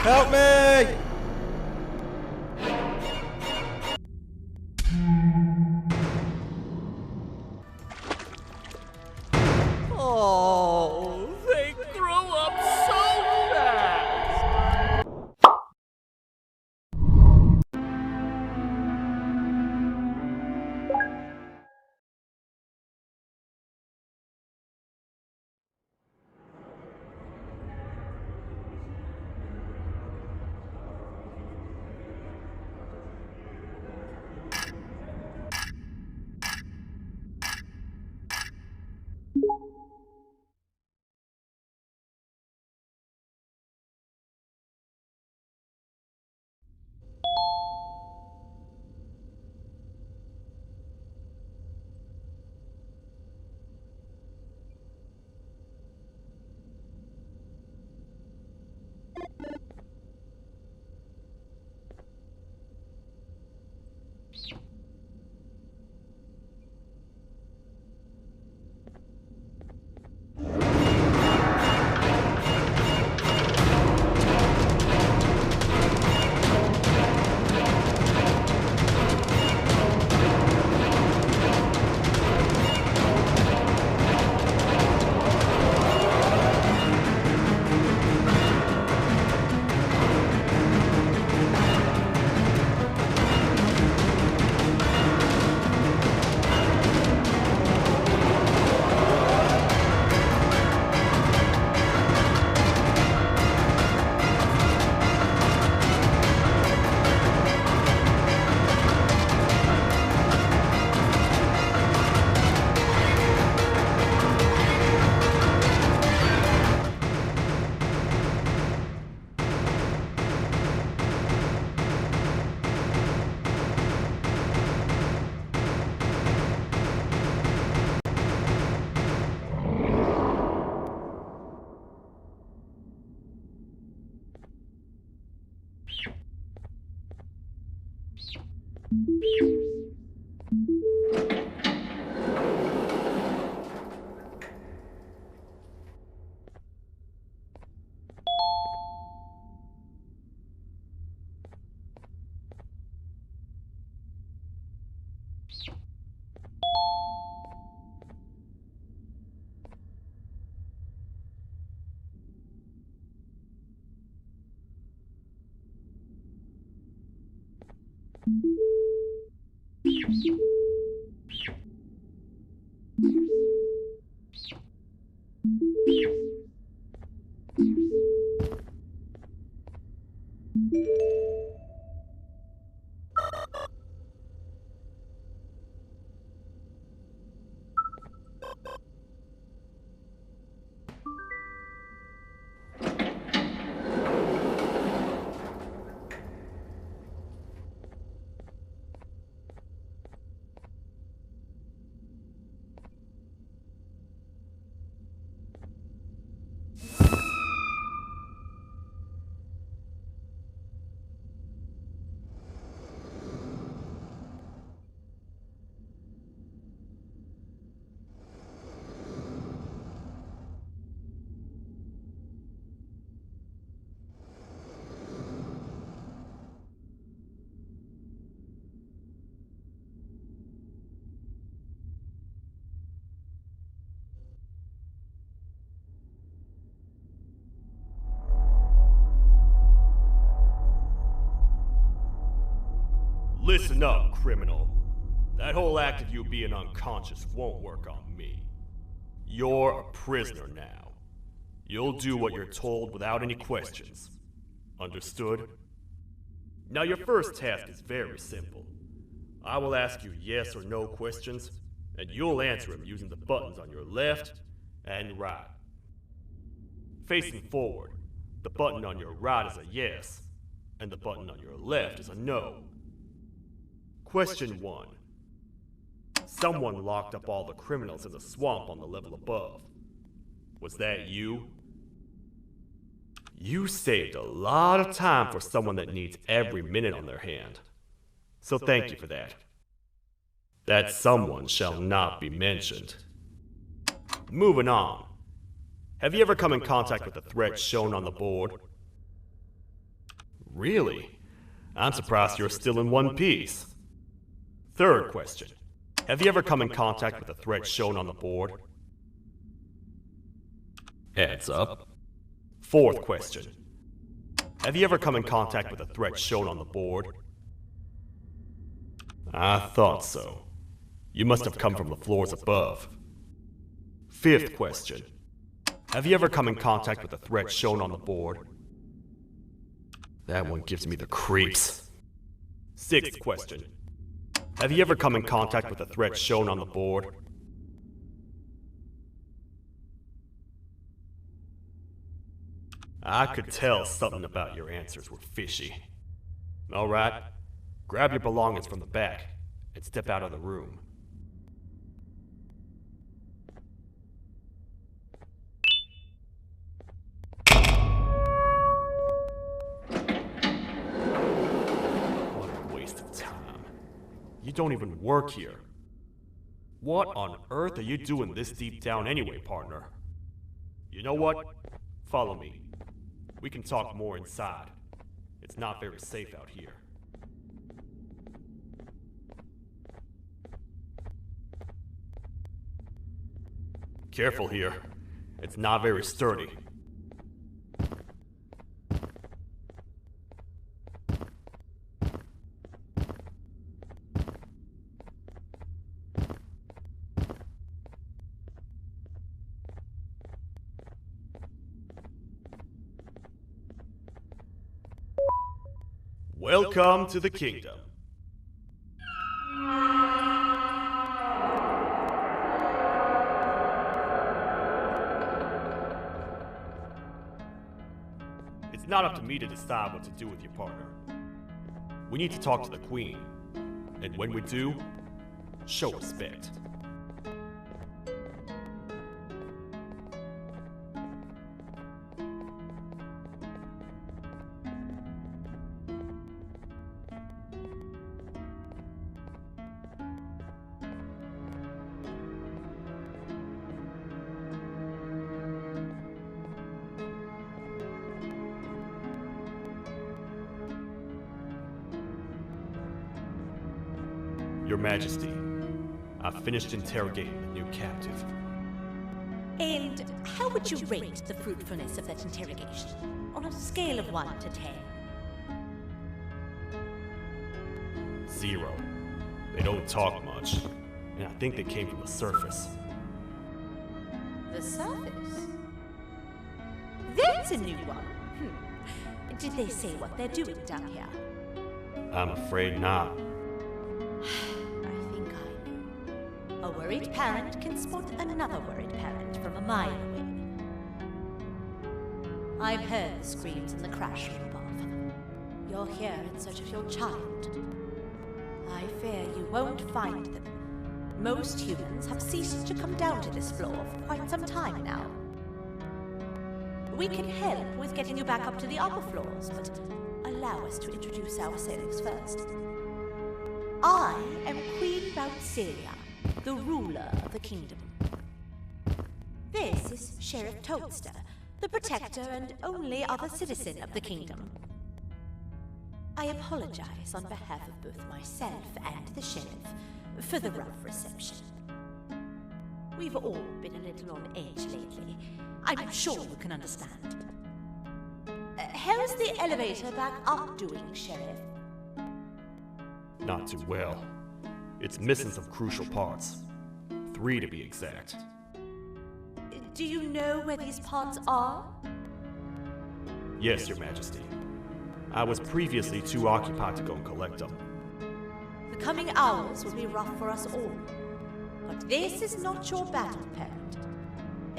Help me! Oh, they grow up so fast! Listen up, criminal. That whole act of you being unconscious won't work on me. You're a prisoner now. You'll do what you're told without any questions. Understood? Now your first task is very simple. I will ask you yes or no questions, and you'll answer them using the buttons on your left and right. Facing forward, the button on your right is a yes, and the button on your left is a no. Question 1. Someone locked up all the criminals in the swamp on the level above. Was that you? You saved a lot of time for someone that needs every minute on their hand. So thank you for that. That someone shall not be mentioned. Moving on. Have you ever come in contact with the threat shown on the board? Really? I'm surprised you're still in one piece. Third question. Have you ever come in contact with the threat shown on the board? Heads up. Fourth question. Have you ever come in contact with the threat shown on the board? I thought so. You must have come from the floors above. Fifth question. Have you ever come in contact with the threat shown on the board? That one gives me the creeps. Sixth question. Have you ever come in contact with the threat shown on the board? I could tell something about your answers were fishy. Alright, grab your belongings from the back and step out of the room. What a waste of time. You don't even work here. What on earth are you doing this deep down anyway, partner? You know what? Follow me. We can talk more inside. It's not very safe out here. Careful here. It's not very sturdy. Welcome to the kingdom. It's not up to me to decide what to do with your partner. We need to talk to the queen. And when we do, show respect. Your Majesty, I've finished interrogating the new captive. And how would you rate the fruitfulness of that interrogation, on a scale of 1 to 10? 0. They don't talk much, and I think they came from the surface. The surface? That's a new one. Did they say what they're doing down here? I'm afraid not. I think I know. A worried parent can spot another worried parent from a mile away. I've heard the screams in the crash room above. You're here in search of your child. I fear you won't find them. Most humans have ceased to come down to this floor for quite some time now. We can help with getting you back up to the upper floors, but allow us to introduce ourselves first. I am Queen Bouncelia, the ruler of the kingdom. This is Sheriff Toadster, the protector and only other citizen of the kingdom. I apologize on behalf of both myself and the sheriff for the rough reception. We've all been a little on edge lately. I'm sure you can understand. How's the elevator back up doing, Sheriff? Not too well. It's missing some crucial parts. 3 to be exact. Do you know where these parts are? Yes, Your Majesty. I was previously too occupied to go and collect them. The coming hours will be rough for us all. But this is not your battle, parent.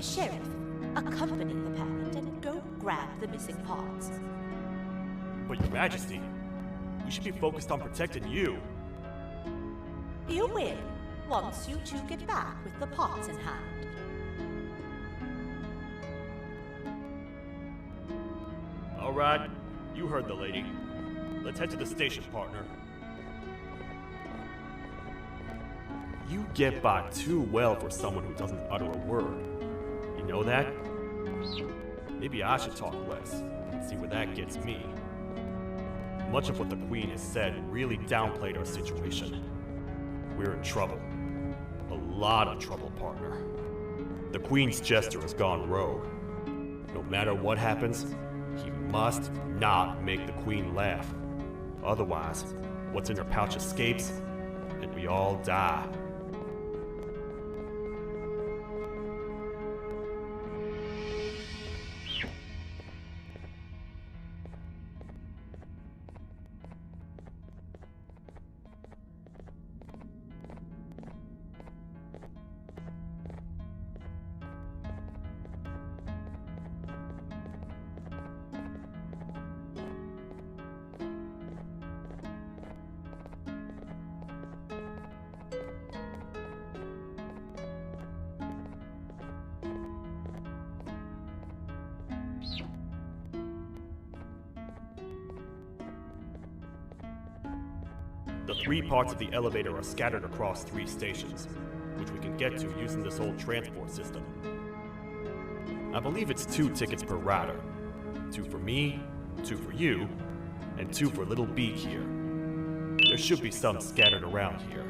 Sheriff, accompany the parent and go grab the missing parts. But Your Majesty, we should be focused on protecting you. You will, once you two get back with the parts in hand. All right, you heard the lady. Let's head to the station, partner. You get by too well for someone who doesn't utter a word. You know that? Maybe I should talk less and see where that gets me. Much of what the Queen has said really downplayed our situation. We're in trouble. A lot of trouble, partner. The Queen's jester has gone rogue. No matter what happens, he must not make the Queen laugh. Otherwise, what's in her pouch escapes, and we all die. The 3 parts of the elevator are scattered across 3 stations, which we can get to using this old transport system. I believe it's 2 tickets per rider. 2 for me, 2 for you, and 2 for Little Beak here. There should be some scattered around here.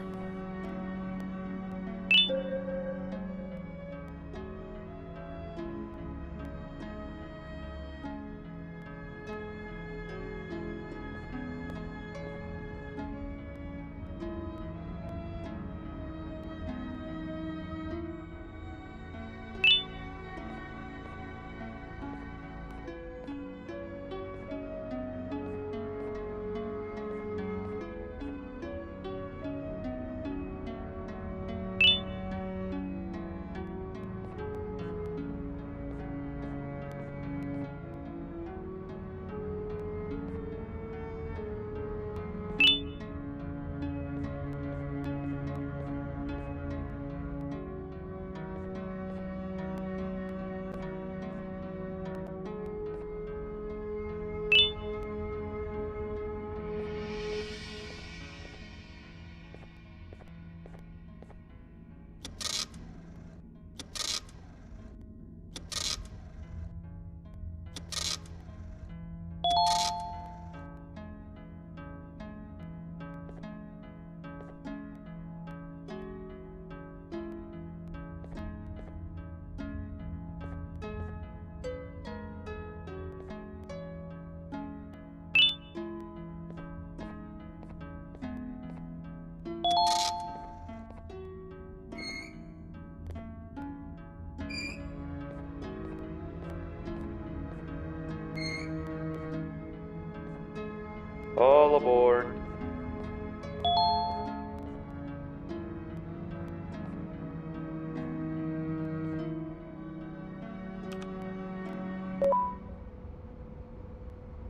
All aboard.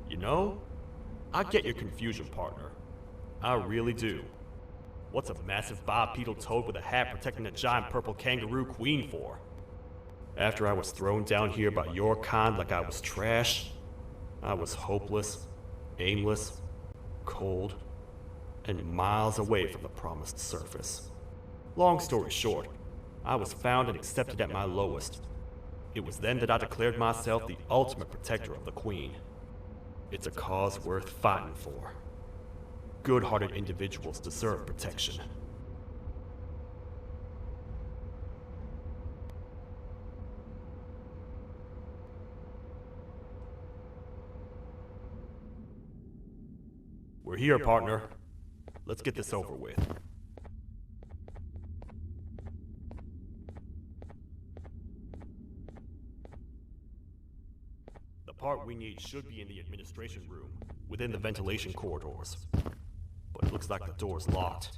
You know, I get your confusion, partner. I really do. What's a massive bipedal toad with a hat protecting a giant purple kangaroo queen for? After I was thrown down here by your kind like I was trash, I was hopeless, aimless, cold, and miles away from the promised surface. Long story short, I was found and accepted at my lowest. It was then that I declared myself the ultimate protector of the Queen. It's a cause worth fighting for. Good-hearted individuals deserve protection. We're here, partner. Let's get this over with. The part we need should be in the administration room, within the ventilation corridors. But it looks like the door's locked.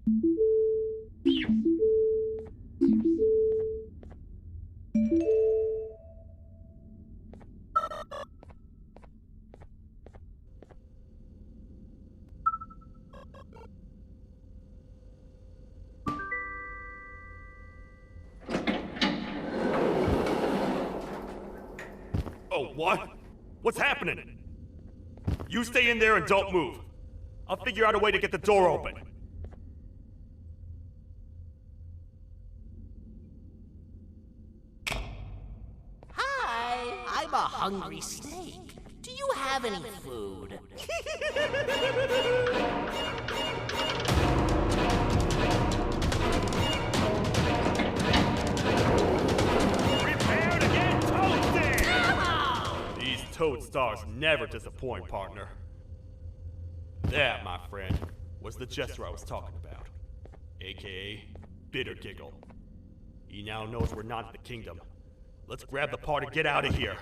Oh, what? What's happening? You stay in there and don't move. I'll figure out a way to get the door open. Hi, I'm a hungry snake. Do you have any food? Prepare to get toasted! These toad stars never disappoint, partner. That, my friend, was the jester I was talking about, aka Bitter Giggle. He now knows we're not in the kingdom. Let's grab the part and get out of here.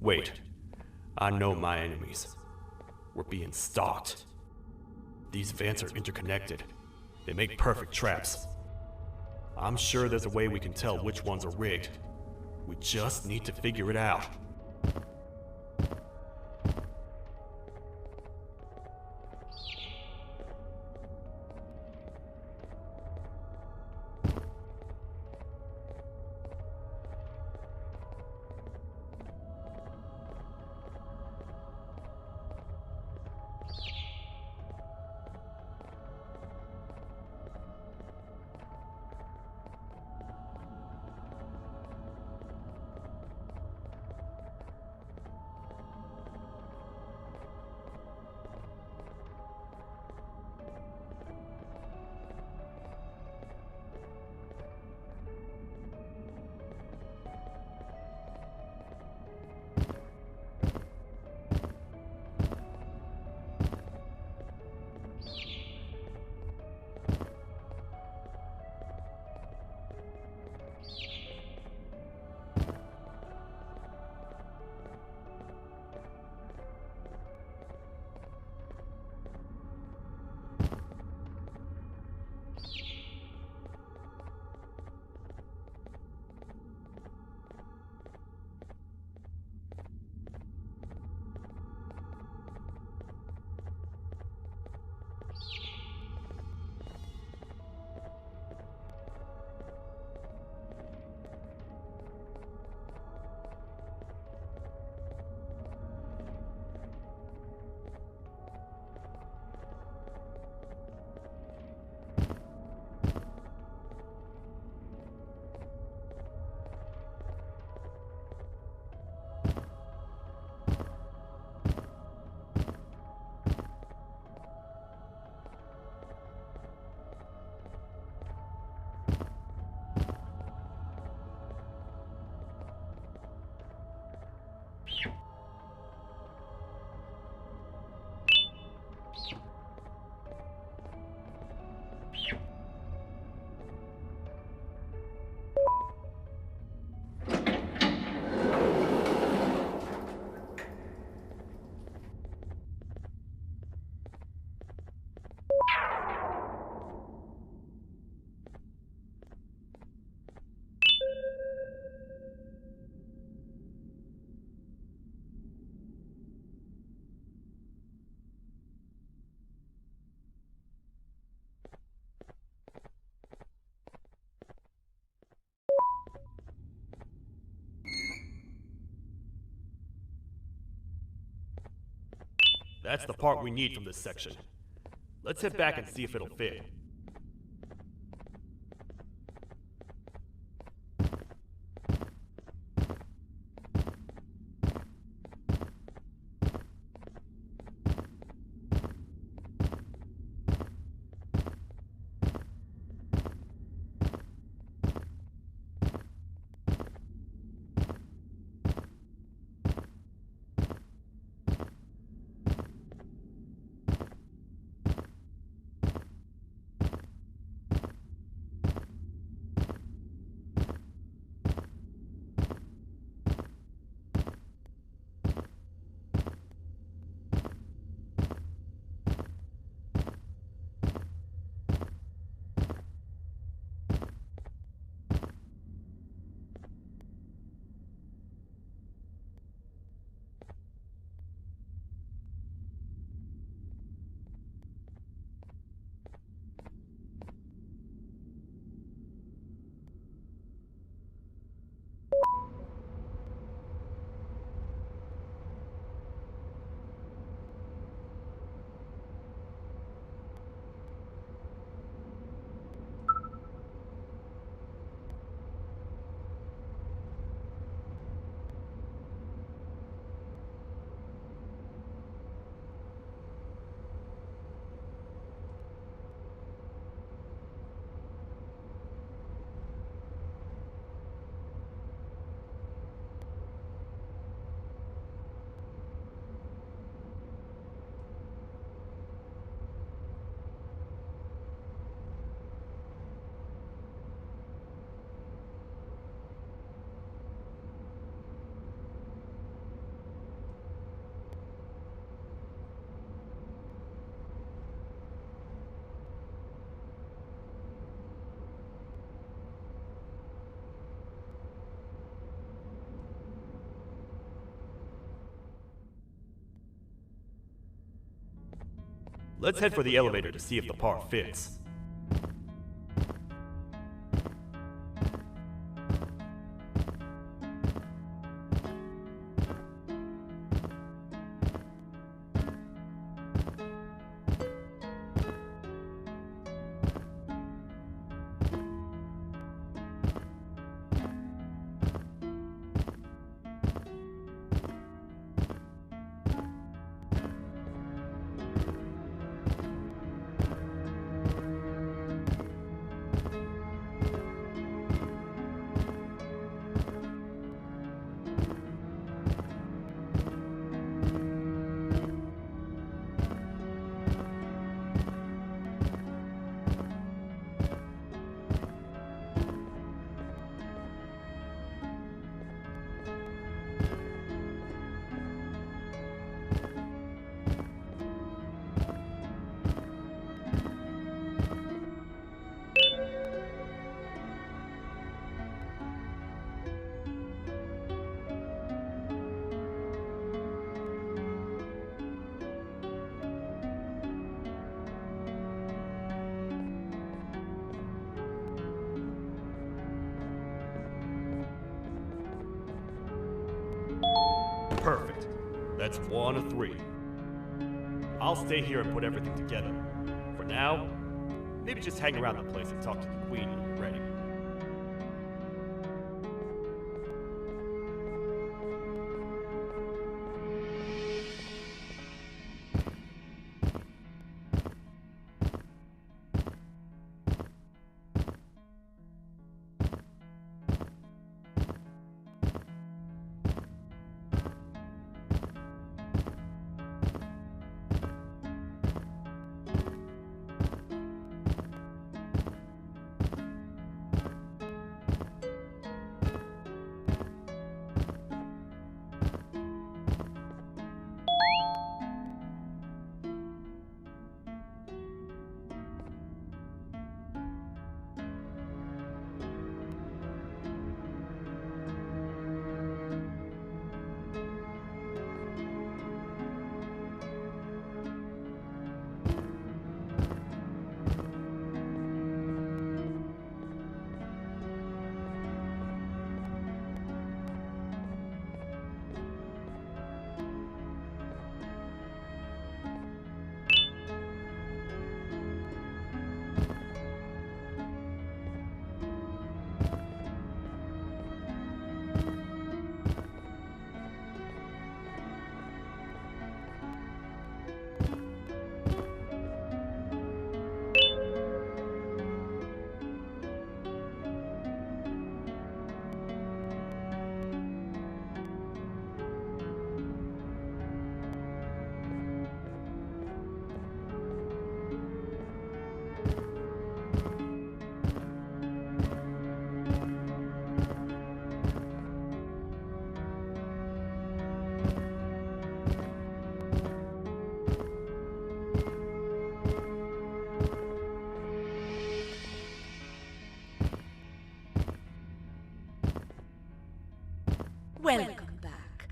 Wait, I know my enemies. We're being stalked. These vents are interconnected. They make perfect traps. I'm sure there's a way we can tell which ones are rigged. We just need to figure it out. That's the part we need from this section. Let's head back and see if it'll fit. Let's head for the elevator to see if the part fits. Perfect. That's 1 of 3. I'll stay here and put everything together. For now, maybe just hang around the place and talk to the Queen when you're ready. Welcome back.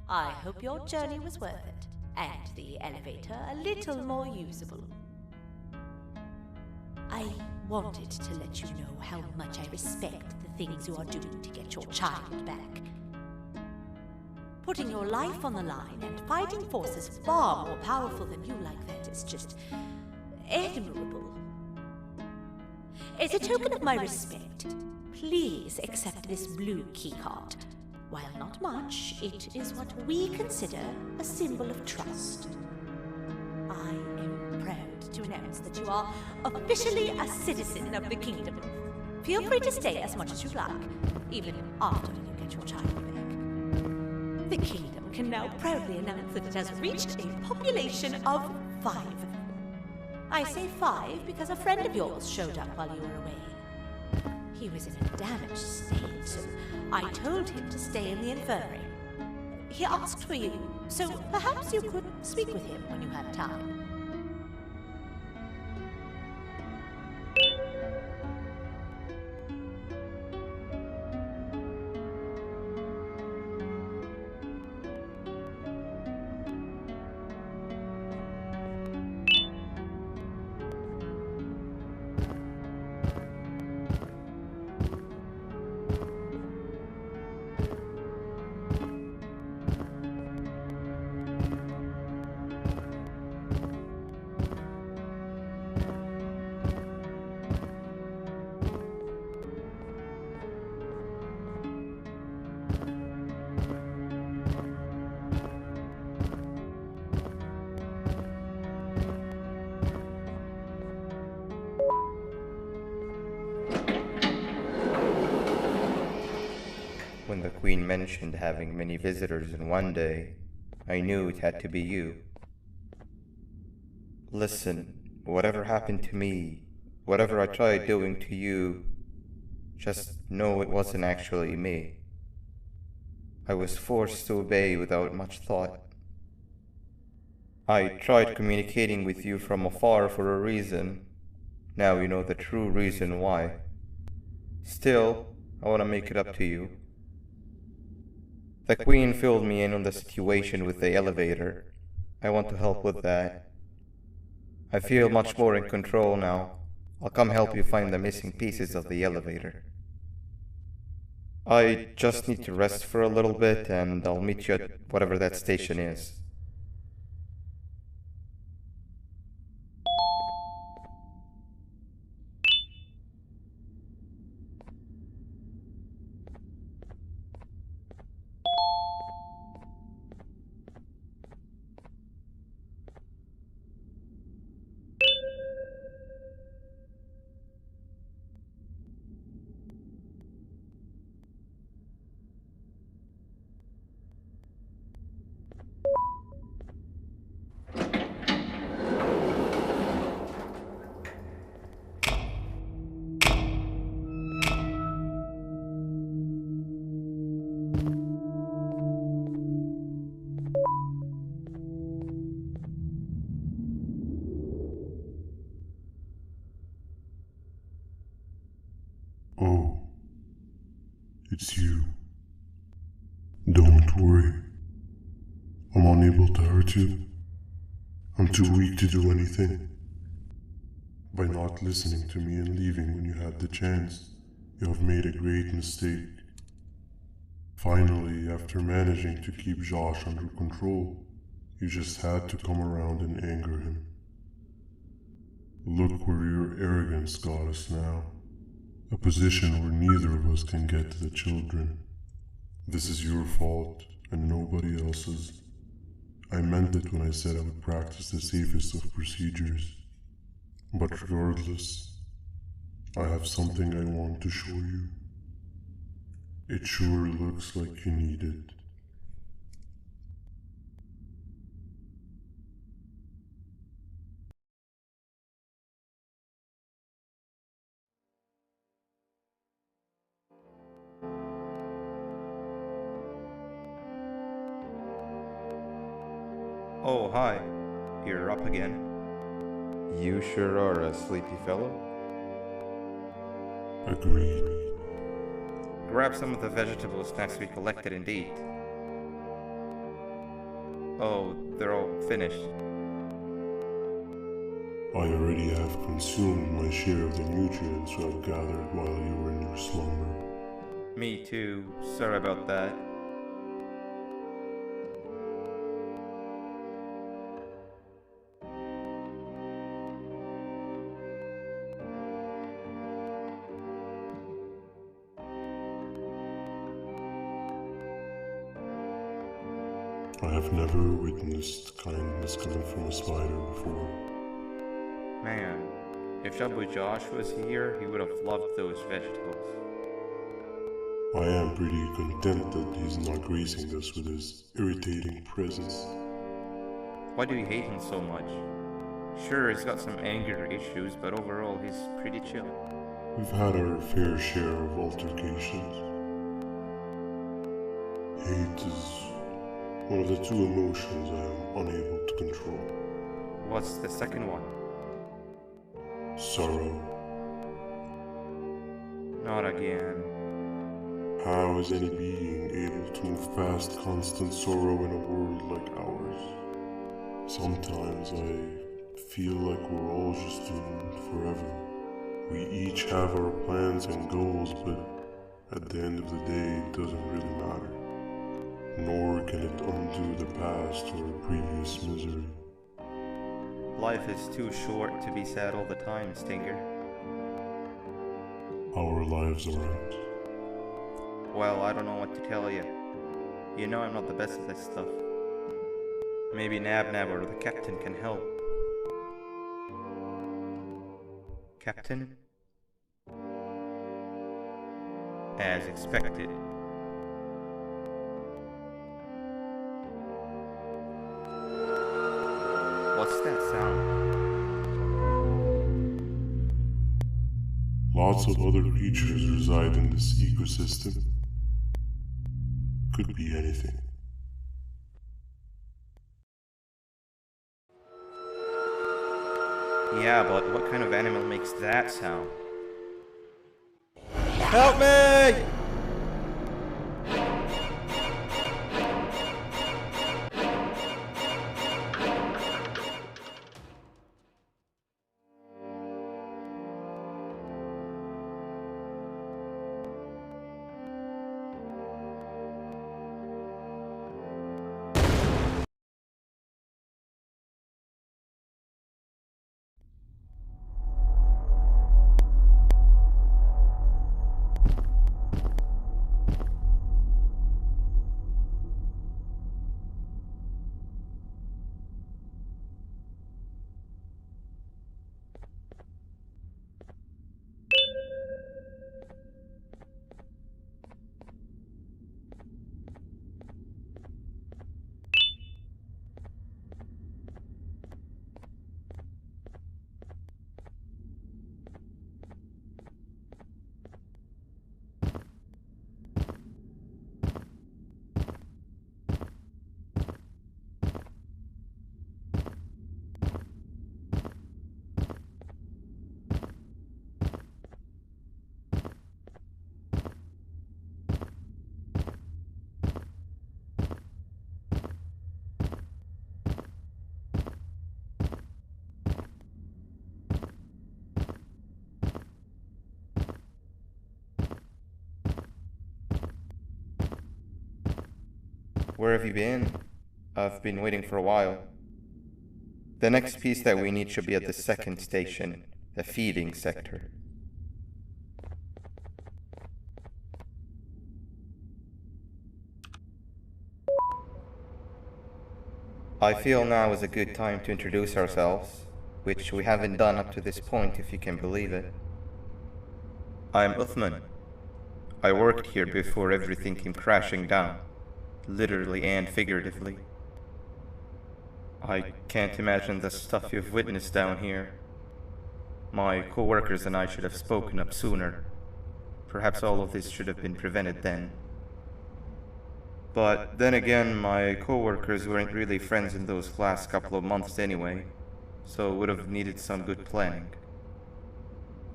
I hope your journey was worth it, and the elevator a little more usable. I wanted to let you know how much I respect the things you are doing to get your child back. Putting your life on the line and fighting forces far more powerful than you like that is just admirable. As a token of my respect, please accept this blue keycard. While not much, it is what we consider a symbol of trust. I am proud to announce that you are officially a citizen of the kingdom. Feel free to stay as much as you like, even after you get your child back. The kingdom can now proudly announce that it has reached a population of 5. I say 5 because a friend of yours showed up while you were away. He was in a damaged state, so I told him to stay in the infirmary. He asked for you, so perhaps you could speak with him when you have time. the Queen mentioned having many visitors in one day, I knew it had to be you. Listen, whatever happened to me, whatever I tried doing to you, just know it wasn't actually me. I was forced to obey without much thought. I tried communicating with you from afar for a reason. Now you know the true reason why. Still, I want to make it up to you. The Queen filled me in on the situation with the elevator. I want to help with that. I feel much more in control now. I'll come help you find the missing pieces of the elevator. I just need to rest for a little bit and I'll meet you at whatever that station is. Oh, it's you. Don't worry. I'm unable to hurt you. I'm too weak to do anything. By not listening to me and leaving when you had the chance, you have made a great mistake. Finally, after managing to keep Josh under control, you just had to come around and anger him. Look where your arrogance got us now. A position where neither of us can get to the children. This is your fault and nobody else's. I meant it when I said I would practice the safest of procedures. But regardless, I have something I want to show you. It sure looks like you need it. Oh, hi. You're up again. You sure are a sleepy fellow. Agreed. Grab some of the vegetable snacks we collected and eat. Oh, they're all finished. I already have consumed my share of the nutrients I've gathered while you were in your slumber. Me too. Sorry about that. I have never witnessed kindness coming from a spider before. Man, if Abu Josh was here, he would have loved those vegetables. I am pretty content that he's not gracing us with his irritating presence. Why do you hate him so much? Sure, he's got some anger issues, but overall he's pretty chill. We've had our fair share of altercations. Hate is one of the two emotions I am unable to control. What's the second one? Sorrow. Not again. How is any being able to move past constant sorrow in a world like ours? Sometimes I feel like we're all just doomed forever. We each have our plans and goals, but at the end of the day, it doesn't really matter. Nor can it undo the past or previous misery. Life is too short to be sad all the time, Stinger. Our lives aren't. Well, I don't know what to tell you. You know I'm not the best at this stuff. Maybe Nab or the captain can help. Captain? As expected. What's that sound? Lots of other creatures reside in this ecosystem. Could be anything. Yeah, but what kind of animal makes that sound? Help me! Where have you been? I've been waiting for a while. The next piece that we need should be at the second station, the feeding sector. I feel now is a good time to introduce ourselves, which we haven't done up to this point, if you can believe it. I'm Uthman. I worked here before everything came crashing down, literally and figuratively. I can't imagine the stuff you've witnessed down here. My co-workers and I should have spoken up sooner. Perhaps all of this should have been prevented then. But then again, my co-workers weren't really friends in those last couple of months anyway, so would have needed some good planning.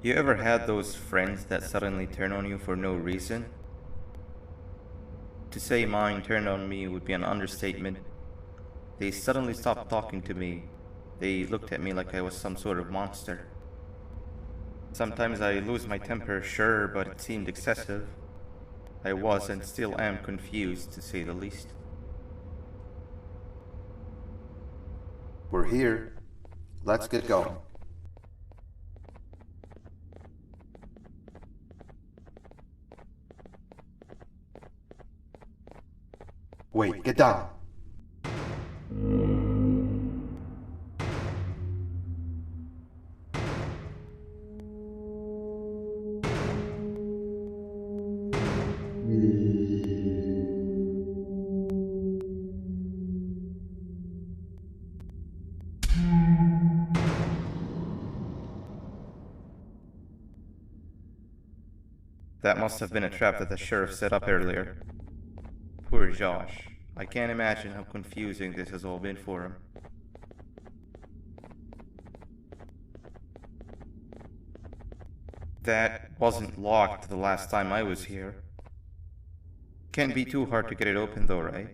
You ever had those friends that suddenly turn on you for no reason? To say mine turned on me would be an understatement. They suddenly stopped talking to me. They looked at me like I was some sort of monster. Sometimes I lose my temper, sure, but it seemed excessive. I was and still am confused, to say the least. We're here. Let's get going. Wait, get down. That must have been a trap that the sheriff set up earlier. Poor Josh. I can't imagine how confusing this has all been for him. That wasn't locked the last time I was here. Can't be too hard to get it open though, right?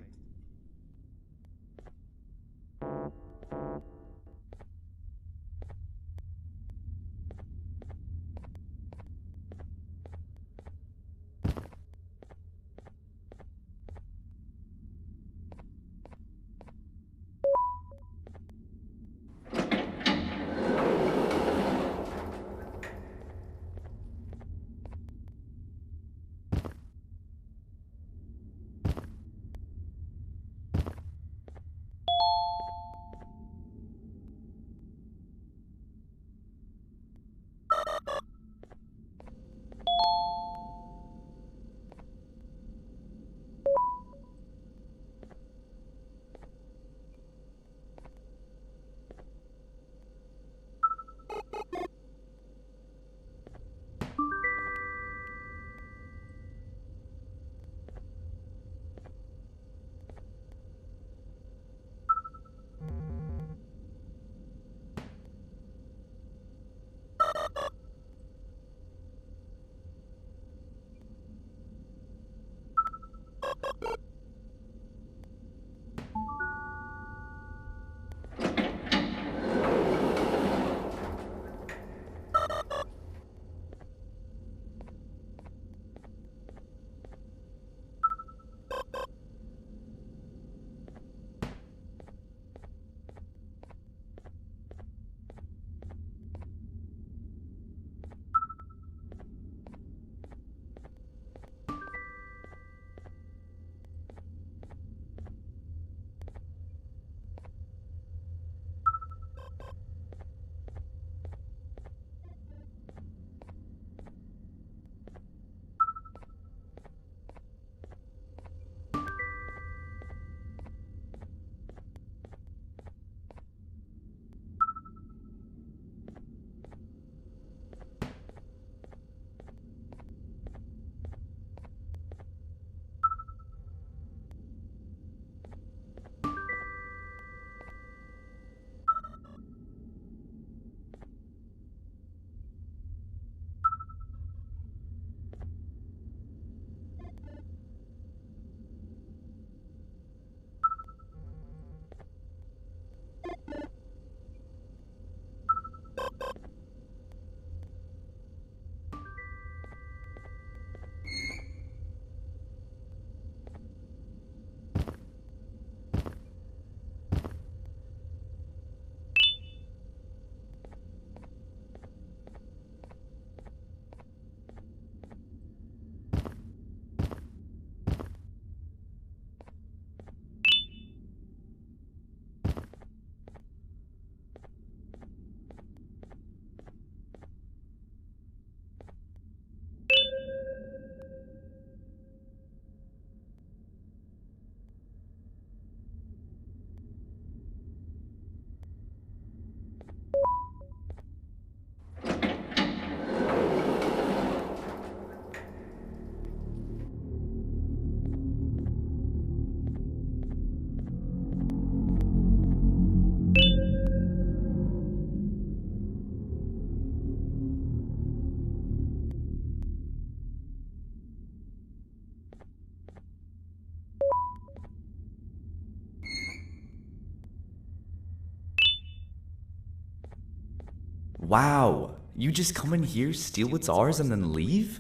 Wow, you just come in here, steal what's ours, and then leave?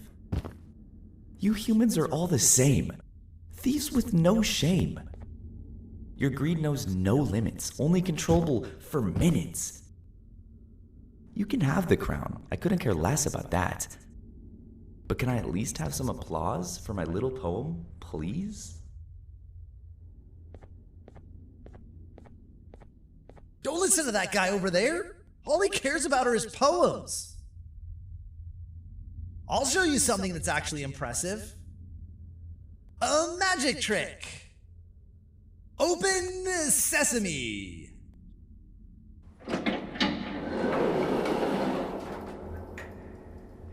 You humans are all the same. Thieves with no shame. Your greed knows no limits, only controllable for minutes. You can have the crown. I couldn't care less about that. But can I at least have some applause for my little poem, please? Don't listen to that guy over there. All he cares about are his poems. I'll show you something that's actually impressive. A magic trick. Open sesame.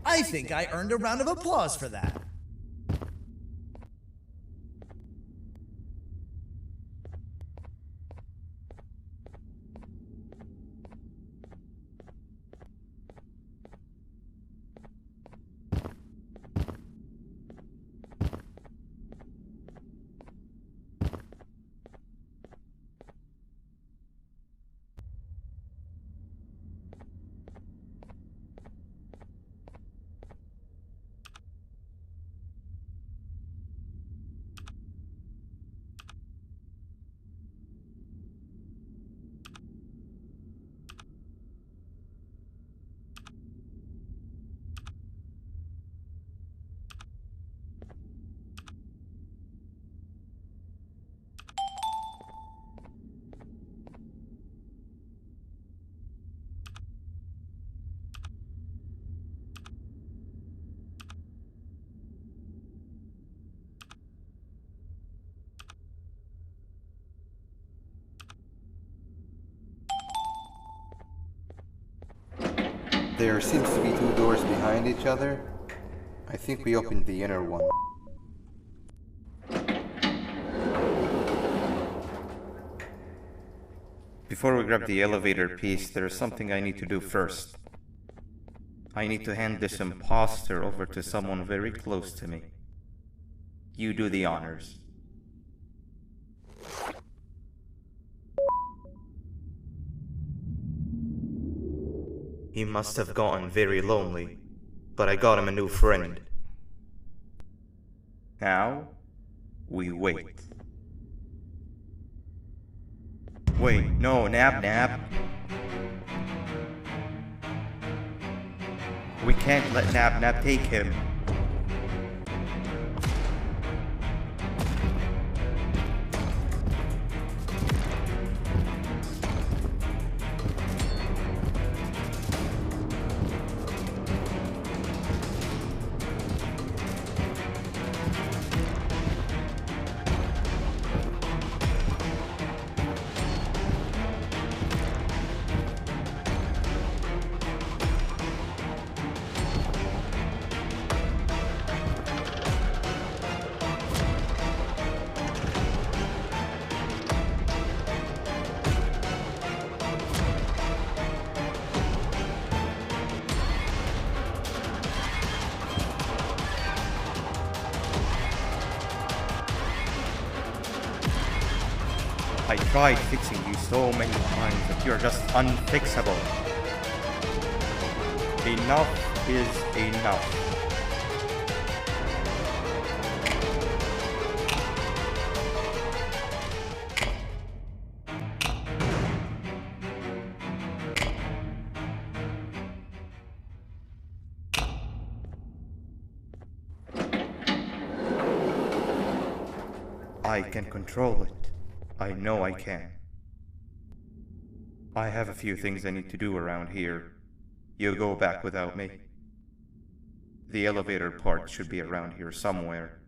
I think I earned a round of applause for that. There seems to be two doors behind each other. I think we opened the inner one. Before we grab the elevator piece, there's something I need to do first. I need to hand this imposter over to someone very close to me. You do the honors. He must have gotten very lonely, but I got him a new friend. Now, we wait. Wait, no, Nab. We can't let Nab take him. I tried fixing you so many times that you're just unfixable. Enough is enough. I can control it. I know I can. I have a few things I need to do around here. You go back without me. The elevator part should be around here somewhere.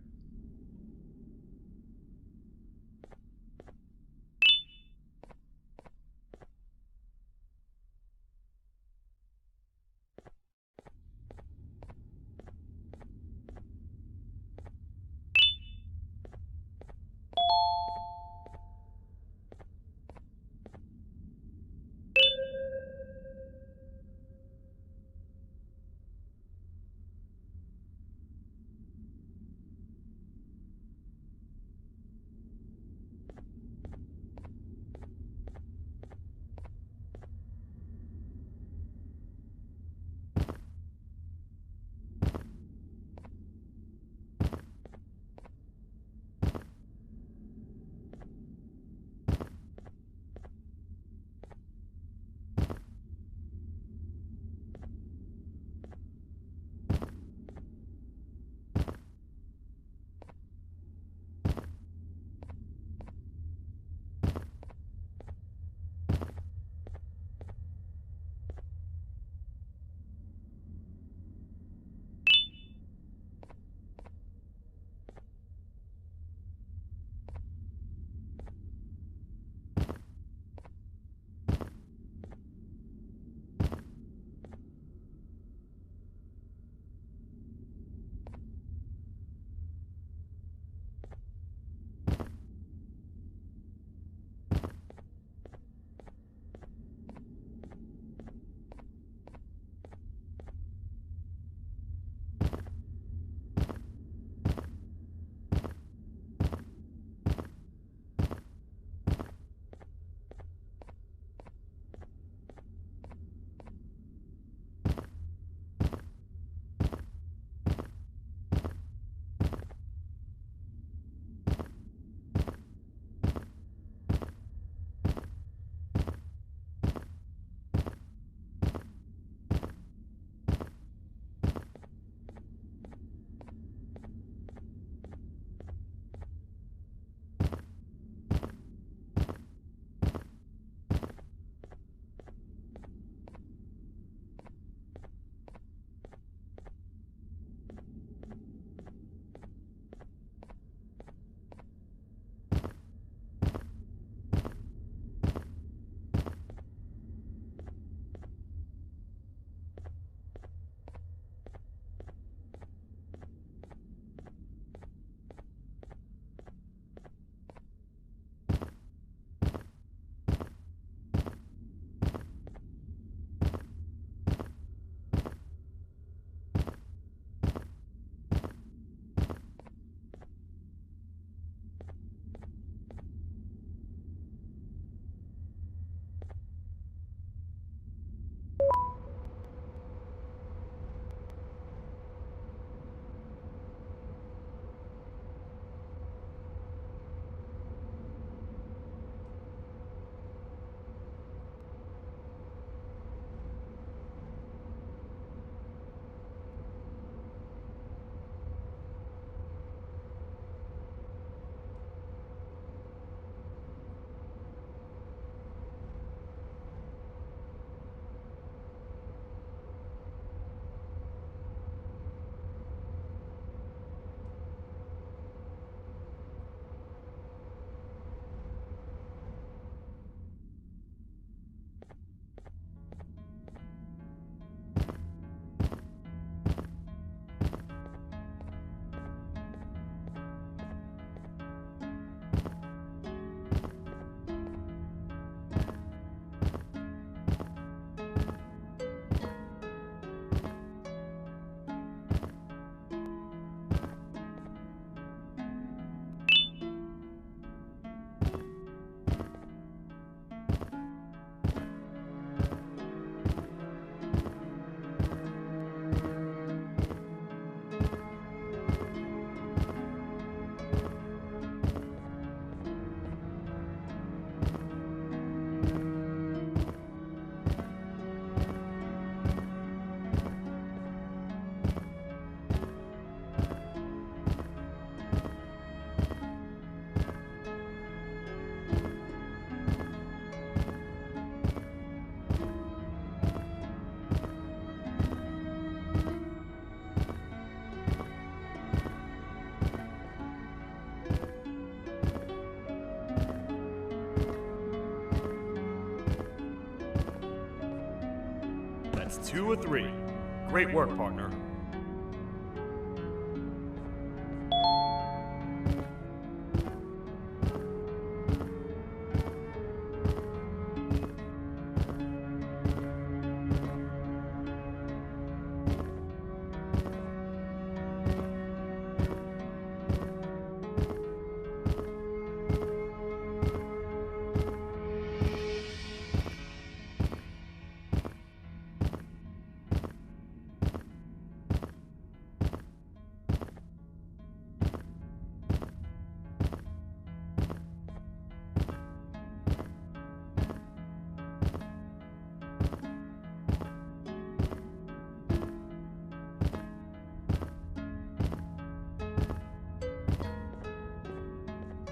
of 3. Great work, partner.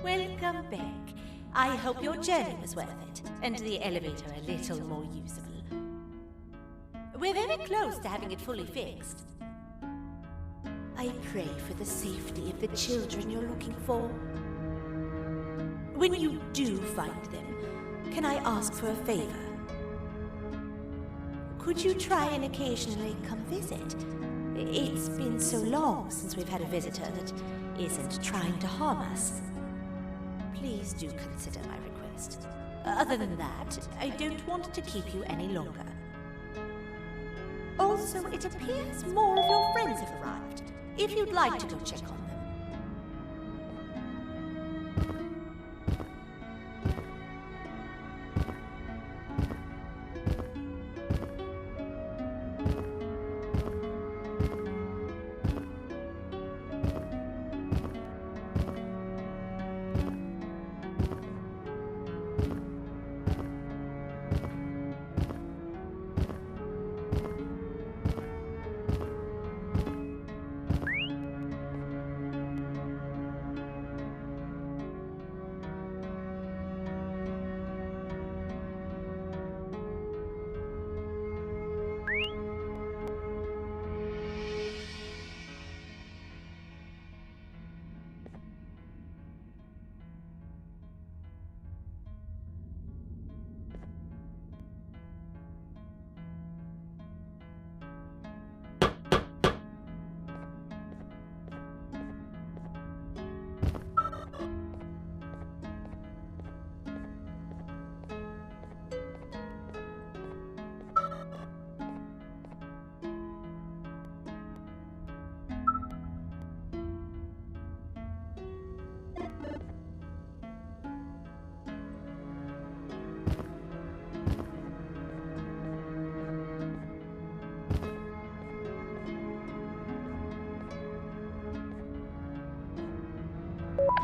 Welcome back. I hope your journey was worth it, and the elevator a little more usable. We're very close to having it fully fixed. I pray for the safety of the children you're looking for. When you do find them, can I ask for a favor? Could you try and occasionally come visit? It's been so long since we've had a visitor that isn't trying to harm us. Please do consider my request. Other than that, I don't want to keep you any longer. Also, it appears more of your friends have arrived. If you'd like to go check on them.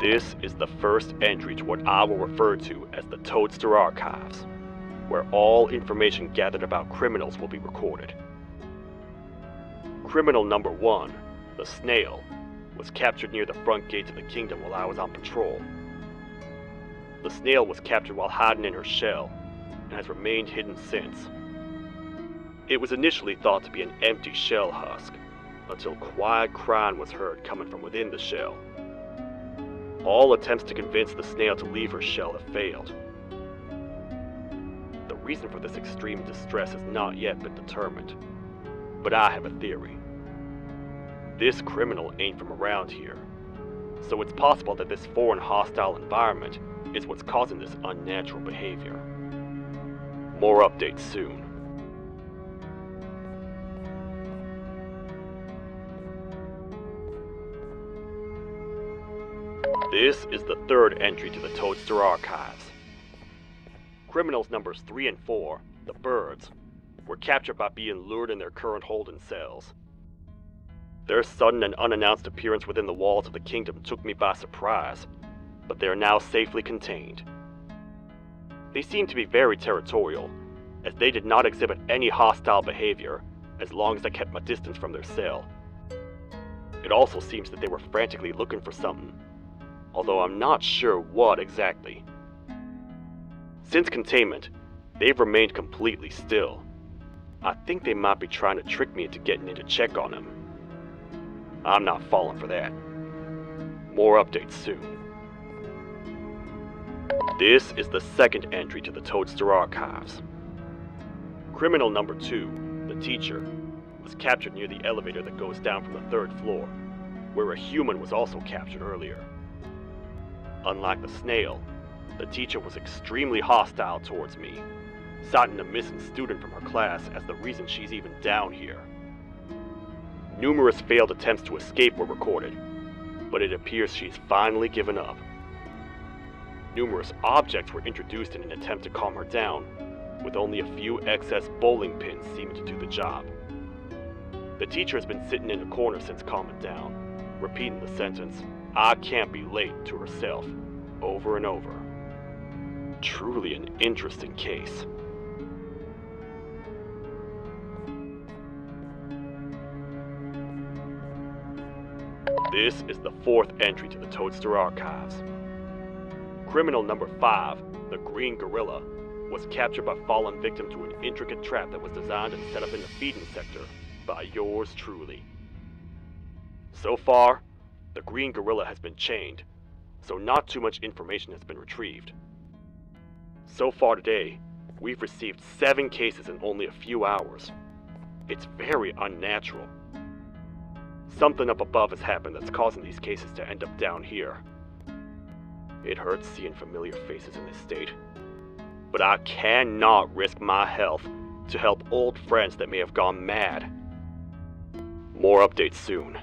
This is the first entry to what I will refer to as the Toadster Archives, where all information gathered about criminals will be recorded. Criminal number 1, the Snail, was captured near the front gate of the kingdom while I was on patrol. The Snail was captured while hiding in her shell, and has remained hidden since. It was initially thought to be an empty shell husk, until quiet crying was heard coming from within the shell. All attempts to convince the Snail to leave her shell have failed. The reason for this extreme distress has not yet been determined, but I have a theory. This criminal ain't from around here, so it's possible that this foreign hostile environment is what's causing this unnatural behavior. More updates soon. This is the third entry to the Toadster Archives. Criminals numbers 3 and 4, the Birds, were captured by being lured in their current holding cells. Their sudden and unannounced appearance within the walls of the kingdom took me by surprise, but they are now safely contained. They seem to be very territorial, as they did not exhibit any hostile behavior as long as I kept my distance from their cell. It also seems that they were frantically looking for something, although I'm not sure what exactly. Since containment, they've remained completely still. I think they might be trying to trick me into getting in to check on them. I'm not falling for that. More updates soon. This is the second entry to the Toadster Archives. Criminal number 2, the teacher, was captured near the elevator that goes down from the 3rd floor, where a human was also captured earlier. Unlike the snail, the teacher was extremely hostile towards me, citing a missing student from her class as the reason she's even down here. Numerous failed attempts to escape were recorded, but it appears she's finally given up. Numerous objects were introduced in an attempt to calm her down, with only a few excess bowling pins seeming to do the job. The teacher has been sitting in a corner since calming down, repeating the sentence, "I can't be late," to herself, over and over. Truly an interesting case. This is the 4th entry to the Toadster Archives. Criminal number 5, the Green Gorilla, was captured by falling victim to an intricate trap that was designed and set up in the feeding sector by yours truly. So far, the Green Gorilla has been chained, so not too much information has been retrieved. So far today, we've received 7 cases in only a few hours. It's very unnatural. Something up above has happened that's causing these cases to end up down here. It hurts seeing familiar faces in this state, but I cannot risk my health to help old friends that may have gone mad. More updates soon.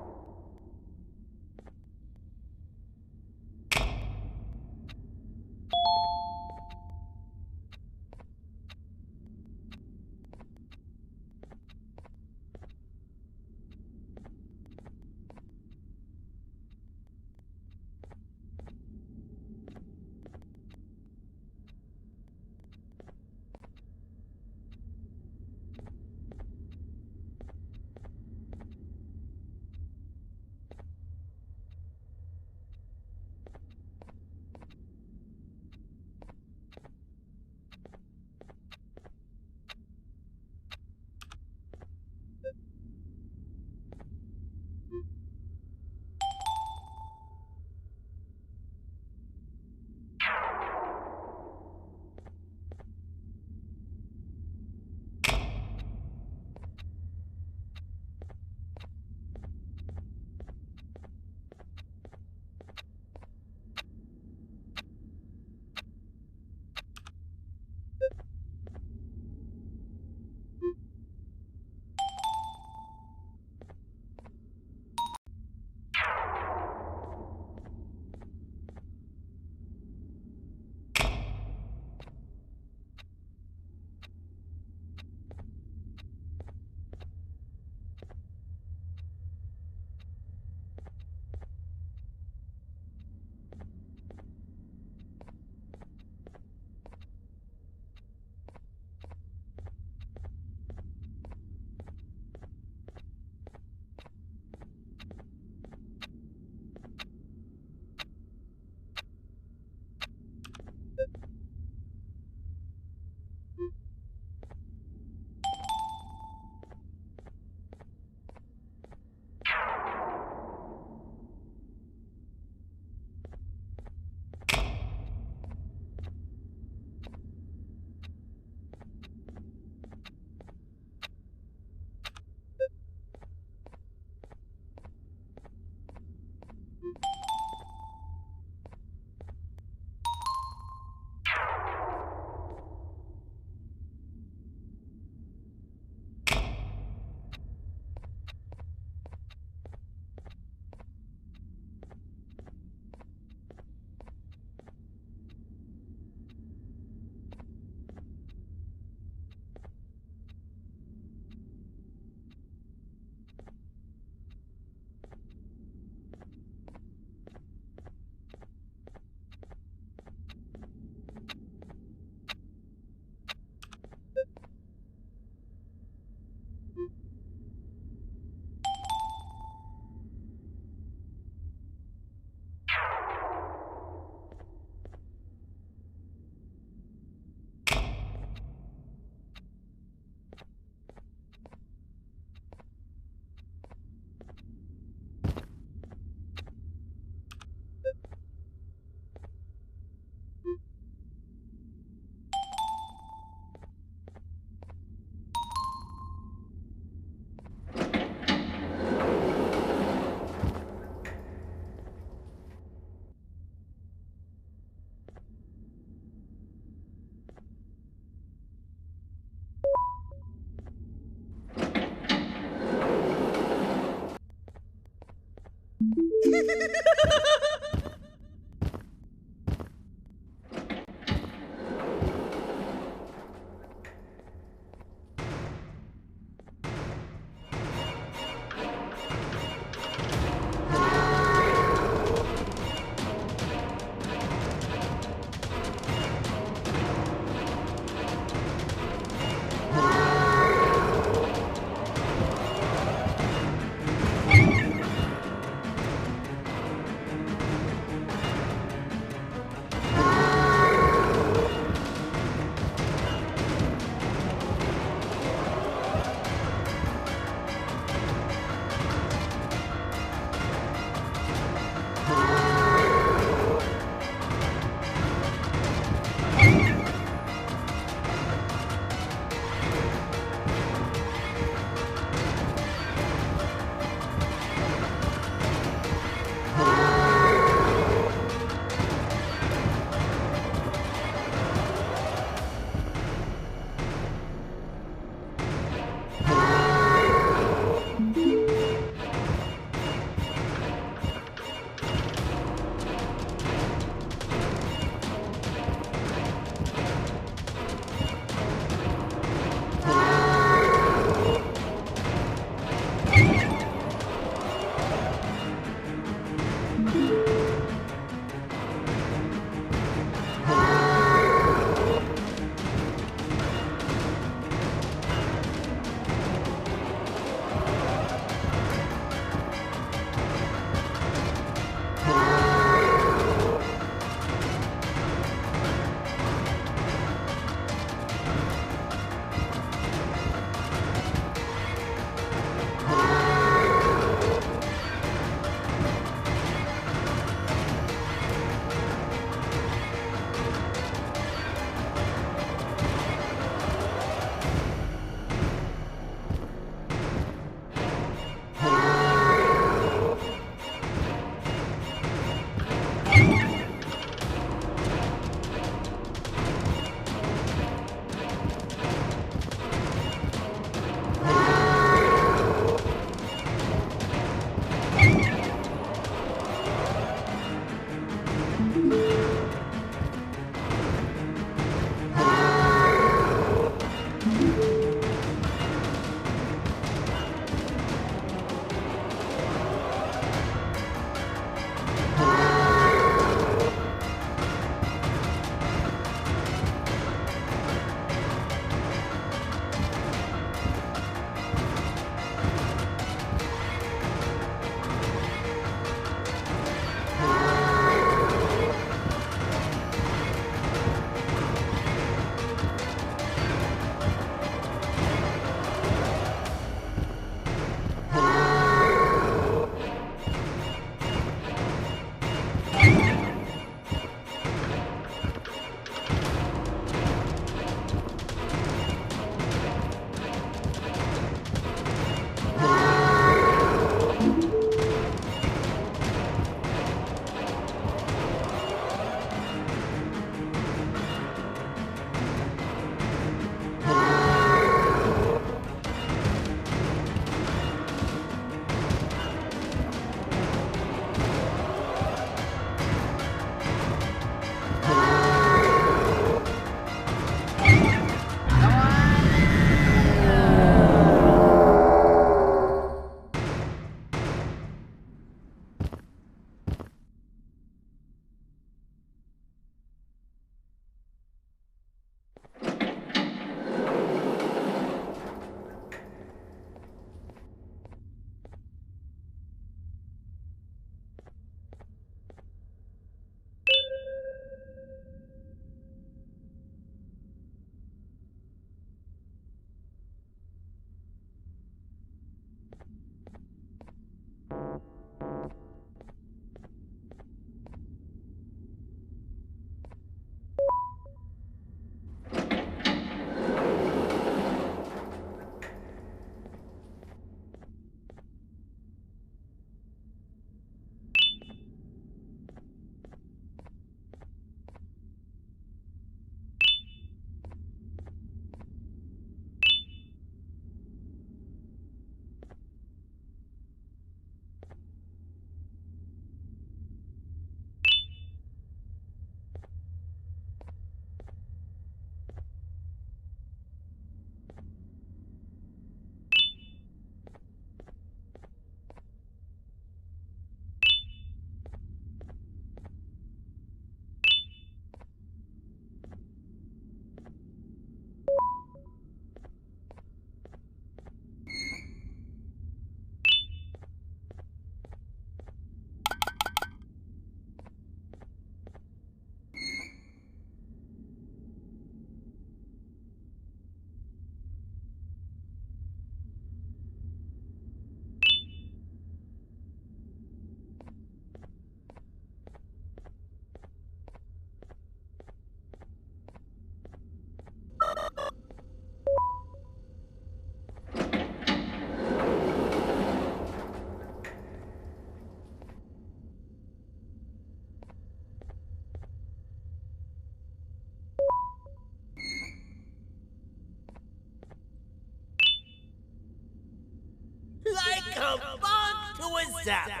come on to a zapper.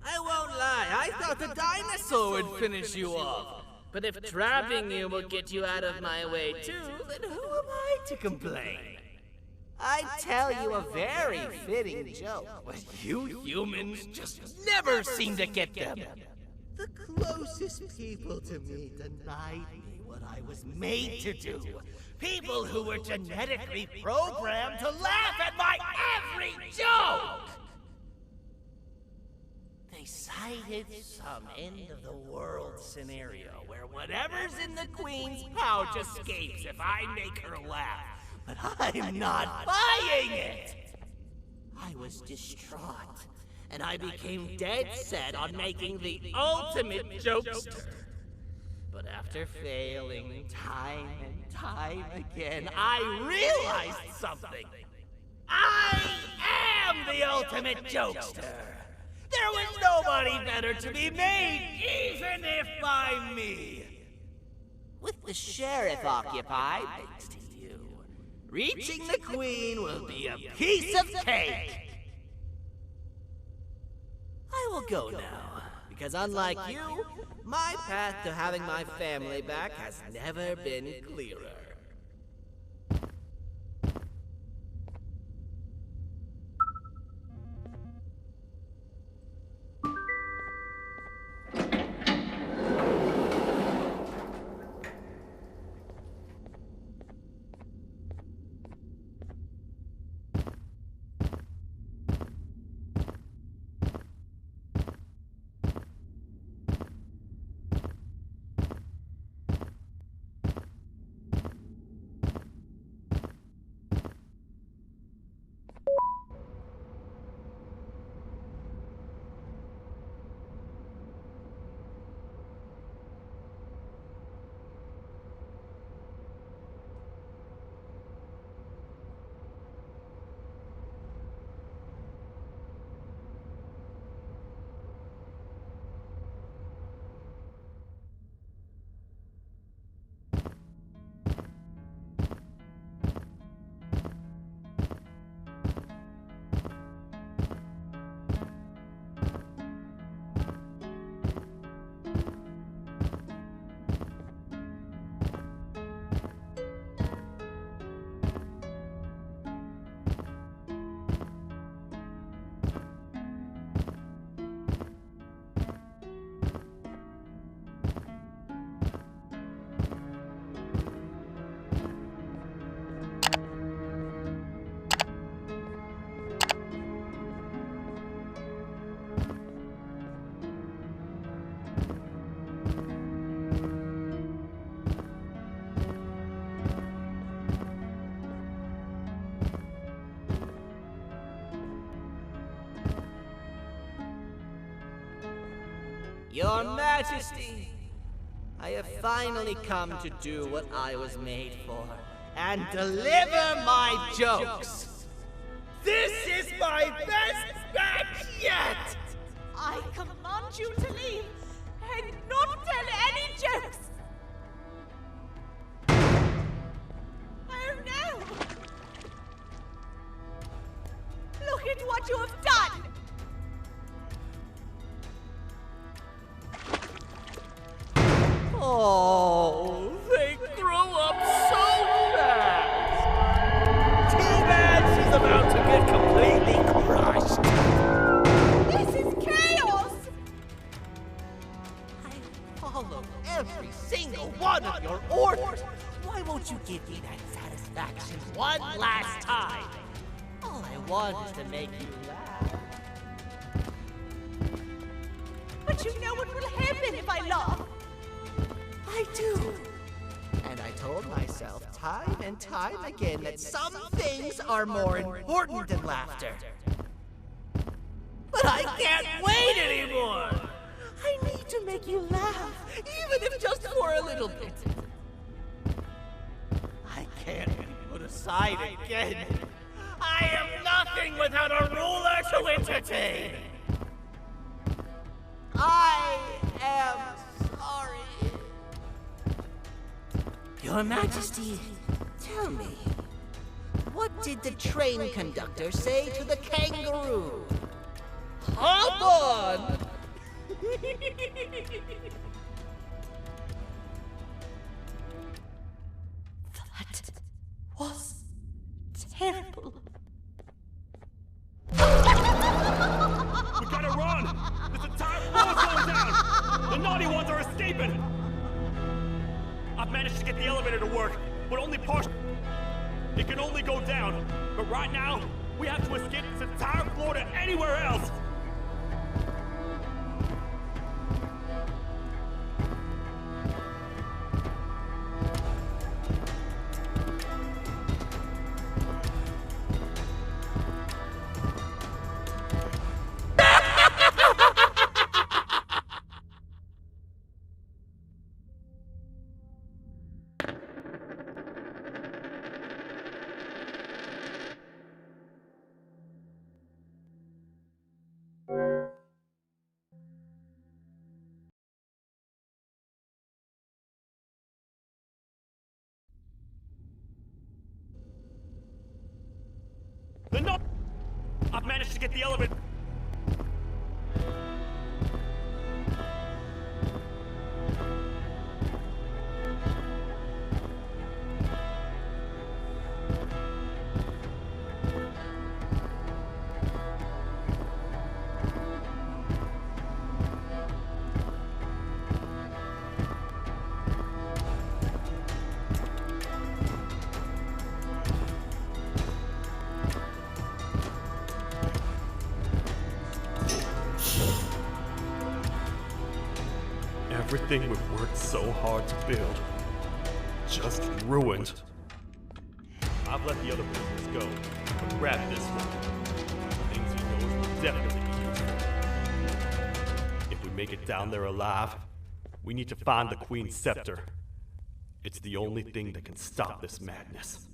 I won't lie, I thought the dinosaur would finish you off. But if trapping you will get you out of my way too, then who am I to complain? I tell you a very fitting joke, but you humans just never seem to get them. The closest people to me denied me what I was made to do. People who were genetically programmed to laugh at my every joke! They cited some end-of-the-world scenario where whatever's in the Queen's pouch escapes if I make her laugh. But I'm not buying it! I was distraught, and I became dead set on making the ultimate jokester. But after failing time and time again, I realized something. I am the ultimate jokester! There was nobody better to be made, even if by me! With the sheriff occupied, thanks to you, reaching the Queen will be a piece of cake! I will go now, because unlike you, my path to having my family back has never been clearer. Your Majesty, I have finally come to do what I was made for, and deliver my jokes. This is my best match yet! I command you to leave and not tell any jokes! Oh no! Look at what you have done! Oh, they grew up so fast! Too bad she's about to get completely crushed! This is chaos! I followed every single one of your orders! Why won't you give me that satisfaction one last time? All I want is to make you laugh. But you know what will happen if I laugh? I do. And I told myself time and time again that some things are more important than laughter. But I can't wait anymore! I need to make you laugh, even if just for a little bit. I can't be put aside again. I am nothing without a ruler to entertain. I am sorry. Your Majesty, tell me, What did the train conductor say to the kangaroo? Hop on! That was terrible. We gotta run! This entire floor's going down! The naughty ones are escaping! I've managed to get the elevator to work, but only partially. It can only go down. But right now, we have to escape this entire floor to anywhere else! I've managed to get the elevator. Everything we've worked so hard to build, just ruined. I've let the other prisoners go, but grab this one. Things he knows will definitely be useful. If we make it down there alive, we need to find the Queen's scepter. It's the only thing that can stop this madness.